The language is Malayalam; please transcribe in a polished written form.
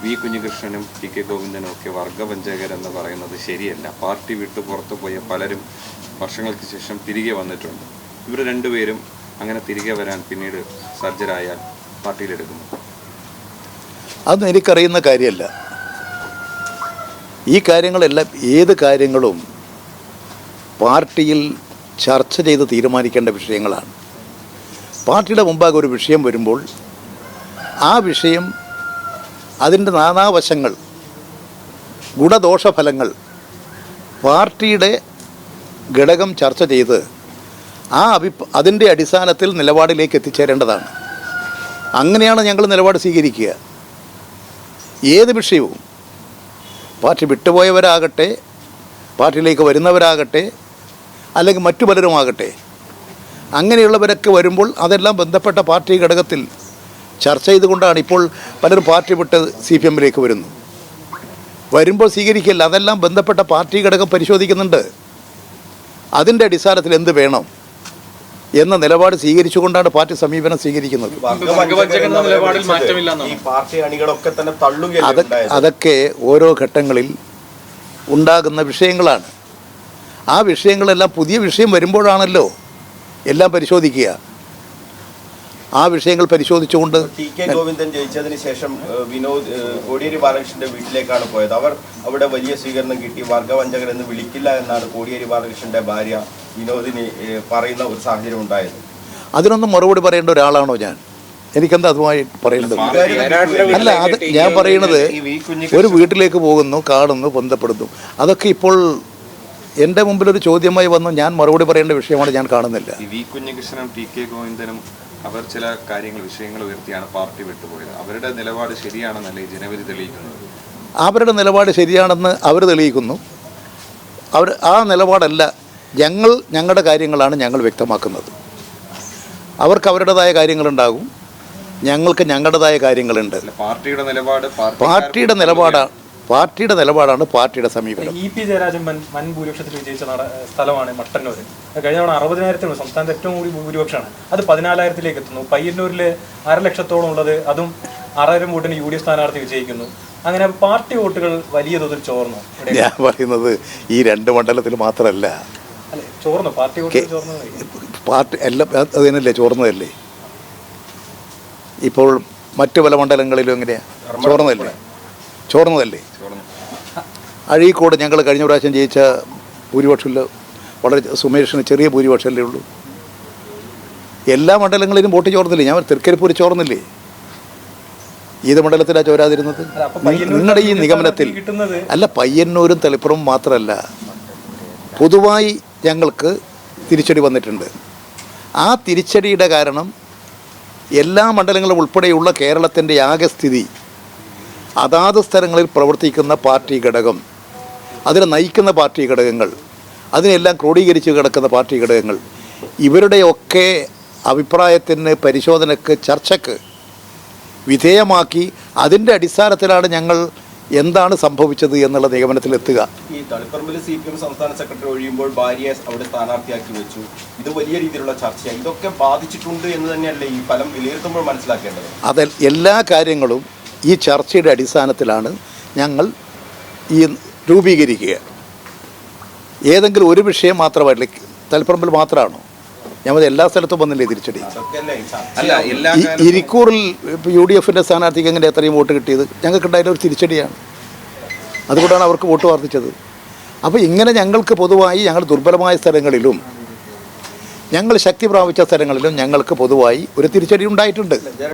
വി കുഞ്ഞികൃഷ്ണനും ടി കെ ഗോവിന്ദനും ഒക്കെ വർഗവഞ്ചകരെന്ന് പറയുന്നത് ശരിയല്ല. പാർട്ടി വിട്ടു പുറത്തു പോയ പലരും വർഷങ്ങൾക്ക് ശേഷം തിരികെ വന്നിട്ടുണ്ട്. ഇവർ രണ്ടുപേരും അങ്ങനെ തിരികെ വരാൻ പിന്നീട് സജ്ജരായാൽ പാർട്ടിയിലെടുക്കുന്നു. അതൊന്നും എനിക്കറിയുന്ന കാര്യമല്ല. ഈ കാര്യങ്ങളെല്ലാം ഏത് കാര്യങ്ങളും പാർട്ടിയിൽ ചർച്ച ചെയ്ത് തീരുമാനിക്കേണ്ട വിഷയങ്ങളാണ്. പാർട്ടിയുടെ മുമ്പാകെ ഒരു വിഷയം വരുമ്പോൾ ആ വിഷയം അതിൻ്റെ നാനാവശങ്ങൾ, ഗുണദോഷഫലങ്ങൾ പാർട്ടിയുടെ ഘടകം ചർച്ച ചെയ്ത് അതിൻ്റെ അടിസ്ഥാനത്തിൽ നിലപാടിലേക്ക് എത്തിച്ചേരേണ്ടതാണ്. അങ്ങനെയാണ് ഞങ്ങൾ നിലപാട് സ്വീകരിക്കുക. ഏത് വിഷയവും പാർട്ടി വിട്ടുപോയവരാകട്ടെ, പാർട്ടിയിലേക്ക് വരുന്നവരാകട്ടെ, അല്ലെങ്കിൽ മറ്റു പലരുമാകട്ടെ, അങ്ങനെയുള്ളവരൊക്കെ വരുമ്പോൾ അതെല്ലാം ബന്ധപ്പെട്ട പാർട്ടി ഘടകത്തിൽ ചർച്ച ചെയ്തുകൊണ്ടാണ്. ഇപ്പോൾ പലരും പാർട്ടി വിട്ട് CPM-ലേക്ക് വരുമ്പോൾ സ്വീകരിക്കില്ല. അതെല്ലാം ബന്ധപ്പെട്ട പാർട്ടി ഘടകം പരിശോധിക്കുന്നുണ്ട്. അതിൻ്റെ അടിസ്ഥാനത്തിൽ എന്ത് വേണം എന്ന നിലപാട് സ്വീകരിച്ചുകൊണ്ടാണ് പാർട്ടി സമീപനം സ്വീകരിക്കുന്നത്. അതൊക്കെ ഓരോ ഘട്ടങ്ങളിൽ ഉണ്ടാകുന്ന വിഷയങ്ങളാണ്. ആ വിഷയങ്ങളെല്ലാം പുതിയ വിഷയം വരുമ്പോഴാണല്ലോ എല്ലാം പരിശോധിക്കുക. ആ വിഷയങ്ങൾ പരിശോധിച്ചുകൊണ്ട് ടി കെ ഗോവിന്ദൻ ജയിച്ചതിന് ശേഷം വിനോദ് കോടിയേരി ബാലകൃഷ്ണന്റെ വീട്ടിലേക്കാണ് പോയത്. അവിടെ വലിയ സ്വീകരണം കിട്ടി. വർഗവഞ്ചകർ എന്ന് വിളിക്കില്ല എന്നാണ് കോടിയേരി ബാലകൃഷ്ണന്റെ ഭാര്യ വിനോദിന് പറയുന്ന ഒരു സാഹചര്യം ഉണ്ടായത്. അതിനൊന്നും മറുപടി പറയേണ്ട ഒരാളാണോ ഞാൻ? എനിക്കെന്താ അതുമായി പറയേണ്ടത്? അല്ല, അത് ഞാൻ പറയുന്നത് ഒരു വീട്ടിലേക്ക് പോകുന്നു, കാണുന്നു, ബന്ധപ്പെടുന്നു. അതൊക്കെ ഇപ്പോൾ എൻ്റെ മുമ്പിലൊരു ചോദ്യമായി വന്നു ഞാൻ മറുപടി പറയേണ്ട വിഷയമാണ്. ഞാൻ കാണുന്നില്ല. വി കുഞ്ഞികൃഷ്ണനും ടി കെ ഗോവിന്ദനും അവർ ചില വിഷയങ്ങൾ ഉയർത്തിയാണ് പാർട്ടി വിട്ടുപോയത്. അവരുടെ നിലപാട് ശരിയാണെന്നല്ലേ ജനവിധി തെളിയിക്കുന്നത്? അവരുടെ നിലപാട് ശരിയാണെന്ന് അവർ തെളിയിക്കുന്നു. ആ നിലപാടല്ല. ഞങ്ങളുടെ കാര്യങ്ങളാണ് ഞങ്ങൾ വ്യക്തമാക്കുന്നത്. അവർക്ക് അവരുടേതായ കാര്യങ്ങളുണ്ടാകും, ഞങ്ങൾക്ക് ഞങ്ങളുടേതായ കാര്യങ്ങളുണ്ട്. പാർട്ടിയുടെ നിലപാടാണ് പാർട്ടിയുടെ സമീപനം. ഇ പി ജയരാജൻ വൻ ഭൂരിപക്ഷത്തിൽ വിജയിച്ച സ്ഥലമാണ് മട്ടന്നൂർ. കഴിഞ്ഞ തവണ 60,000 സംസ്ഥാനത്ത് ഏറ്റവും കൂടി ഭൂരിപക്ഷമാണ്. അത് 14,000-ലേക്ക് എത്തുന്നു. പയ്യന്നൂരിൽ 1,00,000-ഓളം ഉള്ളത്, അതും 6,000 വോട്ടിന് UDF സ്ഥാനാർത്ഥി വിജയിക്കുന്നു. അങ്ങനെ പാർട്ടി വോട്ടുകൾ വലിയ തോതിൽ ചോർന്നു. ഞാൻ പറയുന്നത് ഈ 2 മണ്ഡലത്തിൽ മാത്രമല്ല. അല്ലെ, ചോർന്നു പാർട്ടി വോട്ടുകൾ ചോർന്നു. പാർട്ടി എല്ലാം അത് തന്നെയല്ലേ, ചോർന്നതല്ലേ. ഇപ്പോൾ മറ്റു പല മണ്ഡലങ്ങളിലും എങ്ങനെയാണ് ചോർന്നതല്ലേ. അഴീക്കോട് ഞങ്ങൾ കഴിഞ്ഞ പ്രാവശ്യം ജയിച്ച ഭൂരിപക്ഷമില്ല, വളരെ സുമേഷിന് ചെറിയ ഭൂരിപക്ഷമല്ലേ ഉള്ളൂ. എല്ലാ മണ്ഡലങ്ങളിലും വോട്ട് ചോർന്നില്ലേ. ഞാൻ തൃക്കരിപ്പൂർ ചോർന്നില്ലേ. ഏത് മണ്ഡലത്തിലാണ് ചോരാതിരുന്നത്? നിങ്ങളുടെ ഈ നിഗമനത്തിൽ അല്ല, പയ്യന്നൂരും തളിപ്പുറവും മാത്രമല്ല, പൊതുവായി ഞങ്ങൾക്ക് തിരിച്ചടി വന്നിട്ടുണ്ട്. ആ തിരിച്ചടിയുടെ കാരണം എല്ലാ മണ്ഡലങ്ങളും ഉൾപ്പെടെയുള്ള കേരളത്തിൻ്റെ ആകെ സ്ഥിതി, അതാത് സ്ഥലങ്ങളിൽ പ്രവർത്തിക്കുന്ന പാർട്ടി ഘടകം, അതിനെ നയിക്കുന്ന പാർട്ടി ഘടകങ്ങൾ, അതിനെല്ലാം ക്രോഡീകരിച്ച് കിടക്കുന്ന പാർട്ടി ഘടകങ്ങൾ, ഇവരുടെയൊക്കെ അഭിപ്രായത്തിന്, പരിശോധനയ്ക്ക്, ചർച്ചയ്ക്ക് വിധേയമാക്കി അതിൻ്റെ അടിസ്ഥാനത്തിലാണ് ഞങ്ങൾ എന്താണ് സംഭവിച്ചത് എന്നുള്ള നിഗമനത്തിലെത്തുക. ഈ തളിപ്പറമ്പിൽ CPM സംസ്ഥാന സെക്രട്ടറി ഒഴിയുമ്പോൾ ഭാര്യയെ അവിടെ സ്ഥാനാർത്ഥിയാക്കി വെച്ചു. ഇത് വലിയ രീതിയിലുള്ള ചർച്ചയാണ്. ഇതൊക്കെ ബാധിച്ചിട്ടുണ്ട് എന്ന് തന്നെയല്ലേ ഈ ഫലം വിലയിരുത്തുമ്പോൾ മനസ്സിലാക്കേണ്ടത്? അതിൽ എല്ലാ കാര്യങ്ങളും ഈ ചർച്ചയുടെ അടിസ്ഥാനത്തിലാണ് ഞങ്ങൾ ഈ രൂപീകരിക്കുക. ഏതെങ്കിലും ഒരു വിഷയം മാത്രമല്ല, തളിപ്പറമ്പിൽ മാത്രമാണോ? ഞമ്മത് എല്ലാ സ്ഥലത്തും വന്നില്ലേ തിരിച്ചടി? ഇരിക്കൂറിൽ UDF-ൻ്റെ സ്ഥാനാർത്ഥിക്ക് എങ്ങനെ എത്രയും വോട്ട് കിട്ടിയത്? ഞങ്ങൾക്കുണ്ടായാലും ഒരു തിരിച്ചടിയാണ്. അതുകൊണ്ടാണ് അവർക്ക് വോട്ട് വർദ്ധിച്ചത്. അപ്പോൾ ഇങ്ങനെ ഞങ്ങൾക്ക് പൊതുവായി ഞങ്ങൾ ദുർബലമായ സ്ഥലങ്ങളിലും ഞങ്ങൾ ശക്തി പ്രാപിച്ച സ്ഥലങ്ങളിലും ഞങ്ങൾക്ക് പൊതുവായി ഒരു തിരിച്ചടി ഉണ്ടായിട്ടുണ്ട്.